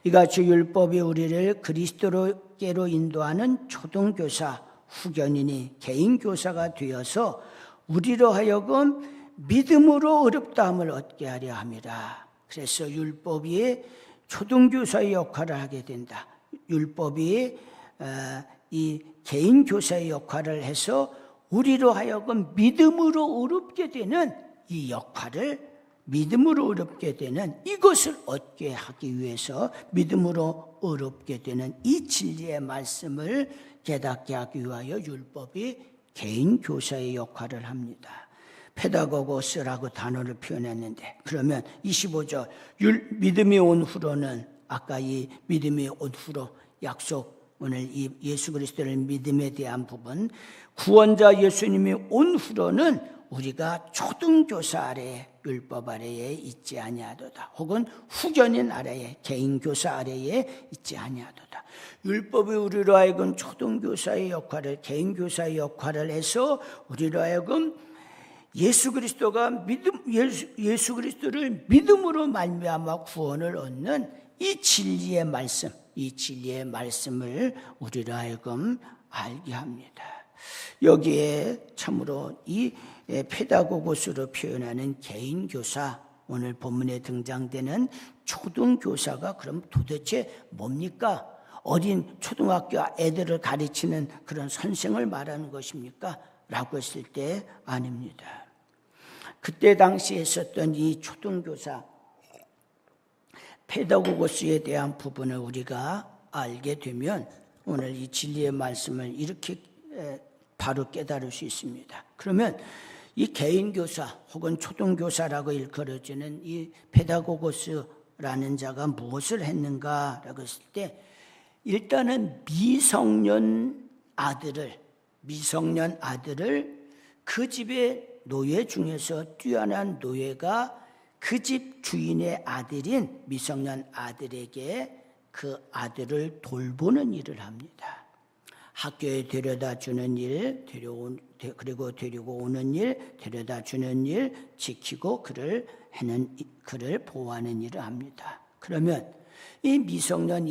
이같이 율법이 우리를 그리스도께로 인도하는 초등교사, 후견인이 개인교사가 되어서 우리로 하여금 믿음으로 의롭다함을 얻게 하려 함이라. 그래서 율법이 초등교사의 역할을 하게 된다. 율법이 이 개인교사의 역할을 해서 우리로 하여금 믿음으로 의롭게 되는 이 역할을, 믿음으로 의롭게 되는 이것을 얻게 하기 위해서 믿음으로 의롭게 되는 이 진리의 말씀을 깨닫게 하기 위하여 율법이 개인교사의 역할을 합니다. 페다고고스라고 단어를 표현했는데, 그러면 25절 믿음이 온 후로는, 아까 이 믿음이 온 후로 약속, 오늘 이 예수 그리스도를 믿음에 대한 부분, 구원자 예수님이 온 후로는 우리가 초등교사 아래에, 율법 아래에 있지 아니하도다. 혹은 후견인 아래에, 개인교사 아래에 있지 아니하도다. 율법이 우리로 하여금 초등교사의 역할을, 개인교사의 역할을 해서 우리로 하여금 예수 그리스도를 믿음으로 말미암아 구원을 얻는 이 진리의 말씀, 이 진리의 말씀을 우리로 하여금 알게 합니다. 여기에 참으로 이 페다고고스로 표현하는 개인교사, 오늘 본문에 등장되는 초등교사가 그럼 도대체 뭡니까? 어린 초등학교 애들을 가르치는 그런 선생을 말하는 것입니까? 라고 했을 때 아닙니다. 그때 당시에 썼던 이 초등교사 페다고고스에 대한 부분을 우리가 알게 되면 오늘 이 진리의 말씀을 이렇게 바로 깨달을 수 있습니다. 그러면 이 개인교사 혹은 초등교사라고 일컬어지는 이 페다고고스라는 자가 무엇을 했는가라고 했을 때 일단은 미성년 아들을 그 집의 노예 중에서 뛰어난 노예가 그 집 주인의 아들인 미성년 아들에게 그 아들을 돌보는 일을 합니다. 학교에 데려다 주는 일, 그리고 데리고 오는 일, 데려다 주는 일, 지키고 그를 보호하는 일을 합니다. 그러면 이 미성년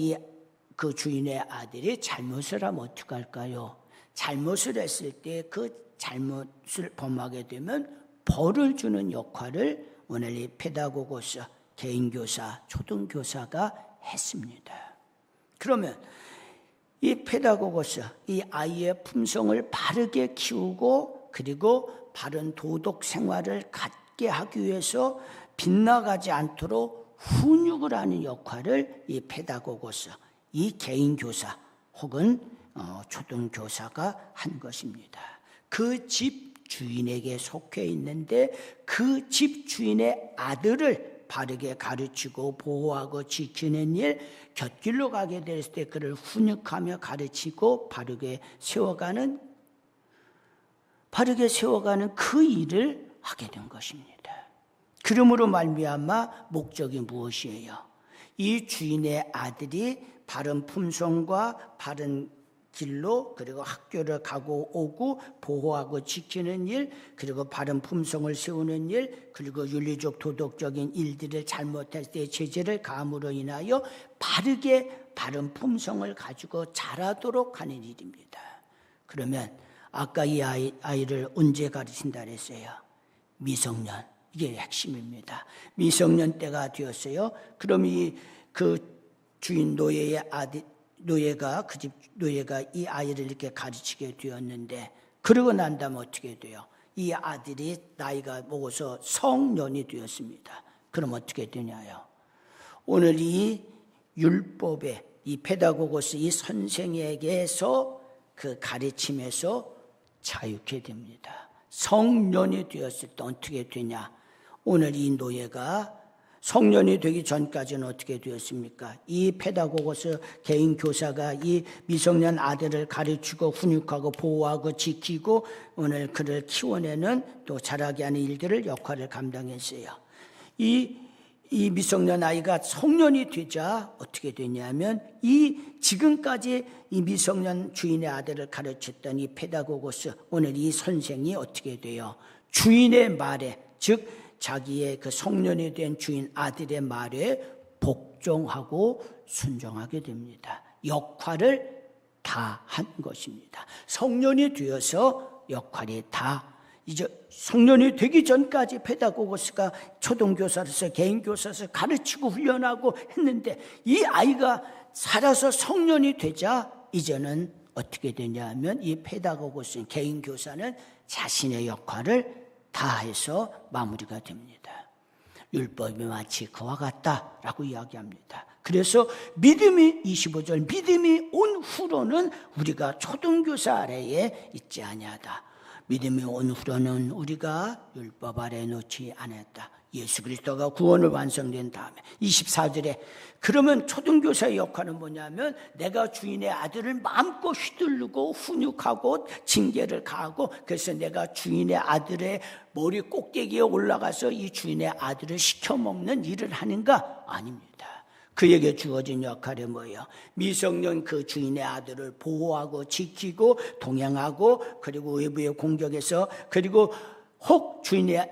그 주인의 아들이 잘못을 하면 어떻게 할까요? 잘못을 했을 때 그 잘못을 범하게 되면 벌을 주는 역할을 오늘 이 페다고고스, 개인교사, 초등교사가 했습니다. 그러면 이 페다고고스, 이 아이의 품성을 바르게 키우고 그리고 바른 도덕 생활을 갖게 하기 위해서 빗나가지 않도록 훈육을 하는 역할을 이 페다고고스, 이 개인교사 혹은 초등교사가 한 것입니다. 그 집 주인에게 속해 있는데 그 집 주인의 아들을 바르게 가르치고 보호하고 지키는 일, 곁길로 가게 됐을 때 그를 훈육하며 가르치고 바르게 세워가는 그 일을 하게 된 것입니다. 그러므로 말미암아 목적이 무엇이에요? 이 주인의 아들이 바른 품성과 바른 길로 그리고 학교를 가고 오고 보호하고 지키는 일, 그리고 바른 품성을 세우는 일, 그리고 윤리적 도덕적인 일들을 잘못했을 때 제재를 가함으로 인하여 바른 품성을 가지고 자라도록 하는 일입니다. 그러면 아까 이 아이를 언제 가르친다 그랬어요? 미성년, 이게 핵심입니다. 미성년 때가 되었어요. 그럼 그 주인 노예의 아들, 그 집 노예가 이 아이를 이렇게 가르치게 되었는데, 그러고 난 다음에 어떻게 돼요? 이 아들이 나이가 먹어서 성년이 되었습니다. 그럼 어떻게 되냐요? 오늘 이 율법에 이 페다고고스, 이 선생에게서 그 가르침에서 자유케 됩니다. 성년이 되었을 때 어떻게 되냐? 오늘 이 노예가 성년이 되기 전까지는 어떻게 되었습니까? 이 페다고고스 개인 교사가 이 미성년 아들을 가르치고 훈육하고 보호하고 지키고 오늘 그를 키워내는 또 자라게 하는 일들을 역할을 감당했어요. 이 미성년 아이가 성년이 되자 어떻게 되냐면 지금까지 이 미성년 주인의 아들을 가르쳤던 이 페다고고스, 오늘 이 선생이 어떻게 돼요? 주인의 말에, 즉 자기의 그 성년이 된 주인 아들의 말에 복종하고 순종하게 됩니다. 역할을 다 한 것입니다. 성년이 되어서 역할이 다, 이제 성년이 되기 전까지 페다고고스가 초등교사로서 개인교사로서 가르치고 훈련하고 했는데, 이 아이가 살아서 성년이 되자 이제는 어떻게 되냐면 이 페다고고스 개인교사는 자신의 역할을 다해서 마무리가 됩니다. 율법이 마치 그와 같다라고 이야기합니다. 그래서 믿음이 25절, 믿음이 온 후로는 우리가 초등교사 아래에 있지 아니하다. 믿음이 온 후로는 우리가 율법 아래에 놓지 않았다. 예수 그리스도가 구원을 완성된 다음에 24절에, 그러면 초등교사의 역할은 뭐냐면 내가 주인의 아들을 마음껏 휘두르고 훈육하고 징계를 가하고, 그래서 내가 주인의 아들의 머리 꼭대기에 올라가서 이 주인의 아들을 시켜먹는 일을 하는가? 아닙니다. 그에게 주어진 역할이 뭐예요? 미성년 그 주인의 아들을 보호하고 지키고 동행하고, 그리고 외부의 공격에서, 그리고 혹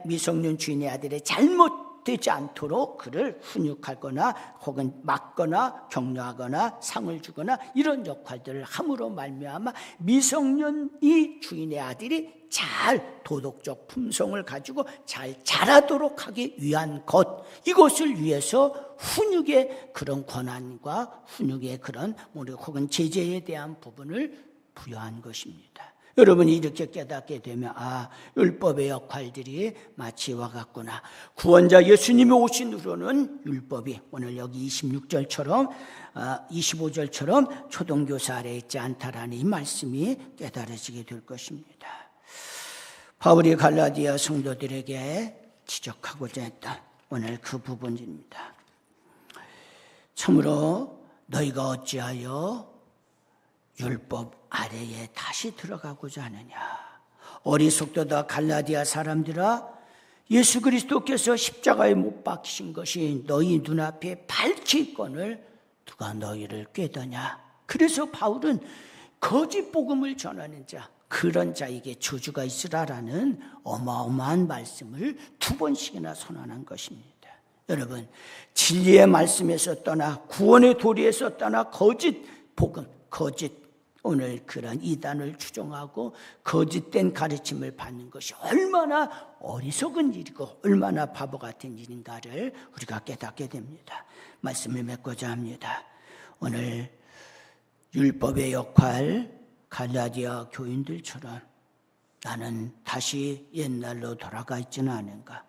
미성년 주인의 아들의 잘못되지 않도록 그를 훈육할 거나 혹은 막거나 격려하거나 상을 주거나 이런 역할들을 함으로 말미암아 미성년이 주인의 아들이 잘 도덕적 품성을 가지고 잘 자라도록 하기 위한 것, 이것을 위해서 훈육의 그런 권한과 훈육의 그런 혹은 제재에 대한 부분을 부여한 것입니다. 여러분이 이렇게 깨닫게 되면 율법의 역할들이 마치 이와 같구나. 구원자 예수님이 오신 후로는 율법이 오늘 여기 26절처럼 25절처럼 초등교사 아래에 있지 않다라는 이 말씀이 깨달아지게 될 것입니다. 바울이 갈라디아 성도들에게 지적하고자 했던 오늘 그 부분입니다. 참으로 너희가 어찌하여 율법 아래에 다시 들어가고자 하느냐. 어리석도다 갈라디아 사람들아, 예수 그리스도께서 십자가에 못 박히신 것이 너희 눈앞에 밝히 있거늘 누가 너희를 꾀더냐. 그래서 바울은 거짓 복음을 전하는 자, 그런 자에게 저주가 있으라라는 어마어마한 말씀을 2번씩이나 선언한 것입니다. 여러분, 진리의 말씀에서 떠나 구원의 도리에서 떠나 거짓 복음, 오늘 그런 이단을 추종하고 거짓된 가르침을 받는 것이 얼마나 어리석은 일이고 얼마나 바보 같은 일인가를 우리가 깨닫게 됩니다. 말씀을 맺고자 합니다. 오늘 율법의 역할, 갈라디아 교인들처럼 나는 다시 옛날로 돌아가 있지는 않은가?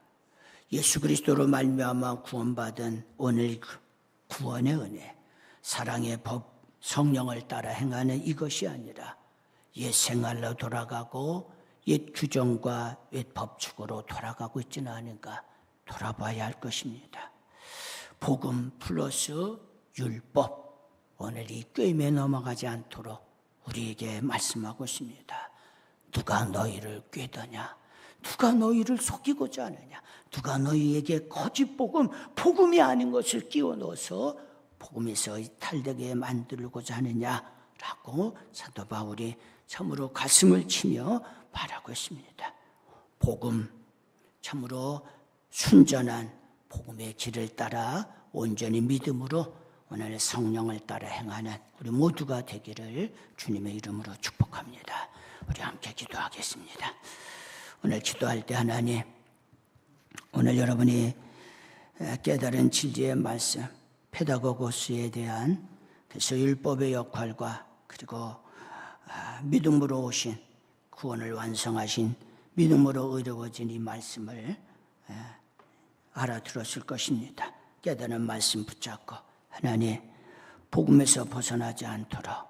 예수 그리스도로 말미암아 구원받은 오늘 구원의 은혜, 사랑의 법, 성령을 따라 행하는 이것이 아니라 옛 생활로 돌아가고 옛 규정과 옛 법칙으로 돌아가고 있지는 않은가? 돌아봐야 할 것입니다. 복음 플러스 율법, 오늘 이 꾀임에 넘어가지 않도록 우리에게 말씀하고 있습니다. 누가 너희를 꾀더냐? 누가 너희를 속이고자 하느냐? 누가 너희에게 거짓 복음이 아닌 것을 끼워 넣어서 복음에서 탈되게 만들고자 하느냐라고 사도 바울이 참으로 가슴을 치며 말하고 있습니다. 복음, 참으로 순전한 복음의 길을 따라 온전히 믿음으로 오늘 성령을 따라 행하는 우리 모두가 되기를 주님의 이름으로 축복합니다. 우리 함께 기도하겠습니다. 오늘 기도할 때 하나님, 오늘 여러분이 깨달은 진리의 말씀, 페다고고스에 대한 그래서 율법의 역할과 그리고 믿음으로 오신 구원을 완성하신 믿음으로 의로워진 이 말씀을 알아들었을 것입니다. 깨달은 말씀 붙잡고 하나님, 복음에서 벗어나지 않도록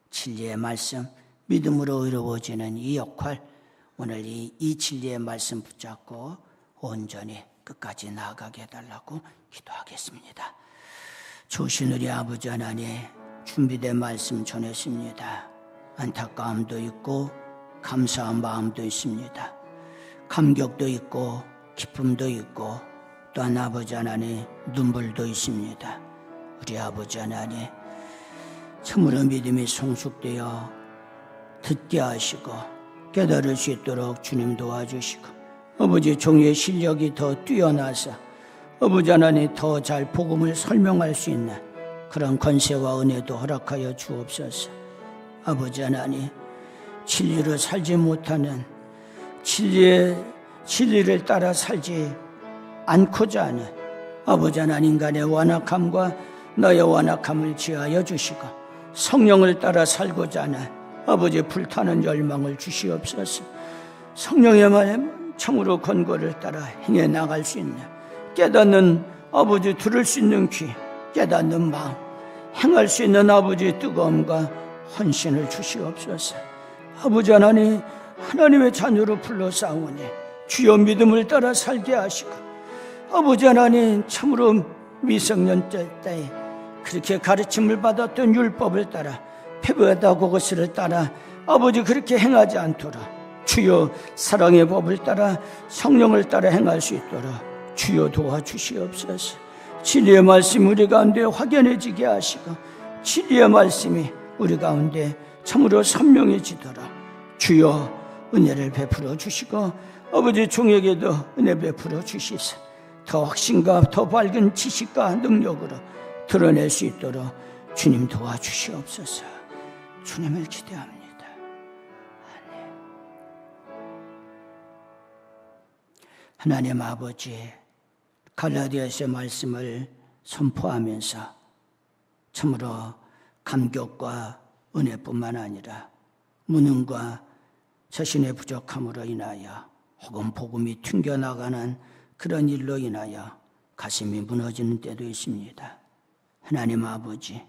진리의 말씀, 믿음으로 의로워지는 이 역할, 오늘 이 진리의 말씀 붙잡고 온전히 끝까지 나아가게 해달라고 기도하겠습니다. 좋으신 우리 아버지 하나님, 준비된 말씀 전했습니다. 안타까움도 있고 감사한 마음도 있습니다. 감격도 있고 기쁨도 있고 또한 아버지 하나님 눈물도 있습니다. 우리 아버지 하나님, 참으로 믿음이 성숙되어 듣게 하시고 깨달을 수 있도록 주님 도와주시고 아버지 종의 실력이 더 뛰어나서 아버지 하나님 더 잘 복음을 설명할 수 있는 그런 권세와 은혜도 허락하여 주옵소서. 아버지 하나님, 진리로 살지 못하는 진리를 따라 살지 않고자 하는 아버지 하나님 인간의 완악함과 너의 완악함을 지하여 주시고 성령을 따라 살고자 하는 아버지 불타는 열망을 주시옵소서. 성령의 말 참으로 권고를 따라 행해 나갈 수 있는 깨닫는 아버지 들을 수 있는 귀, 깨닫는 마음, 행할 수 있는 아버지의 뜨거움과 헌신을 주시옵소서. 아버지 하나님, 하나님의 자녀로 불러싸우니 주여 믿음을 따라 살게 하시고 아버지 하나님, 참으로 미성년자 때에 그렇게 가르침을 받았던 율법을 따라 페다고고스를 따라 아버지 그렇게 행하지 않도록 주여 사랑의 법을 따라 성령을 따라 행할 수 있도록 주여 도와주시옵소서. 진리의 말씀이 우리 가운데 확연해지게 하시고 진리의 말씀이 우리 가운데 참으로 선명해지도록 주여 은혜를 베풀어 주시고 아버지 종에게도 은혜 베풀어 주시사 더 확신과 더 밝은 지식과 능력으로 드러낼 수 있도록 주님 도와주시옵소서. 주님을 기대합니다. 하나님 아버지, 갈라디아서의 말씀을 선포하면서 참으로 감격과 은혜뿐만 아니라 무능과 자신의 부족함으로 인하여 혹은 복음이 튕겨나가는 그런 일로 인하여 가슴이 무너지는 때도 있습니다. 하나님 아버지,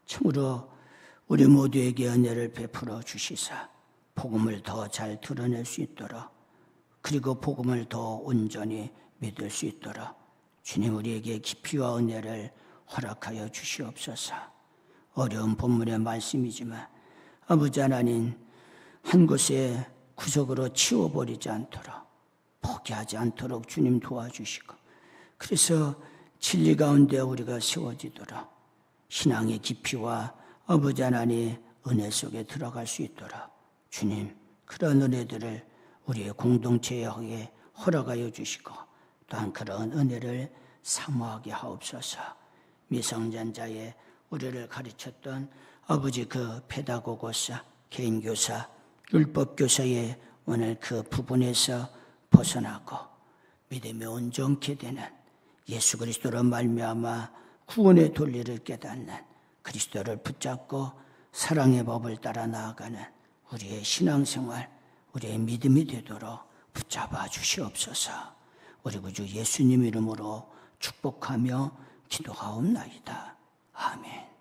참으로 우리 모두에게 은혜를 베풀어 주시사 복음을 더 잘 드러낼 수 있도록 그리고 복음을 더 온전히 믿을 수 있도록 주님 우리에게 깊이와 은혜를 허락하여 주시옵소서. 어려운 본문의 말씀이지만 아버지 하나님, 한 곳에 구석으로 치워버리지 않도록 포기하지 않도록 주님 도와주시고 그래서 진리 가운데 우리가 세워지도록 신앙의 깊이와 아버지 하나님 은혜 속에 들어갈 수 있도록 주님 그런 은혜들을 우리의 공동체에 허락하여 주시고 또한 그런 은혜를 사모하게 하옵소서. 미성년자의 우리를 가르쳤던 아버지 그 페다고고사, 개인교사, 율법교사의 오늘 그 부분에서 벗어나고 믿음이 온전케 되는 예수 그리스도로 말미암아 구원의 도리를 깨닫는 그리스도를 붙잡고 사랑의 법을 따라 나아가는 우리의 신앙생활, 우리의 믿음이 되도록 붙잡아 주시옵소서. 우리 구주 예수님 이름으로 축복하며 기도하옵나이다. 아멘.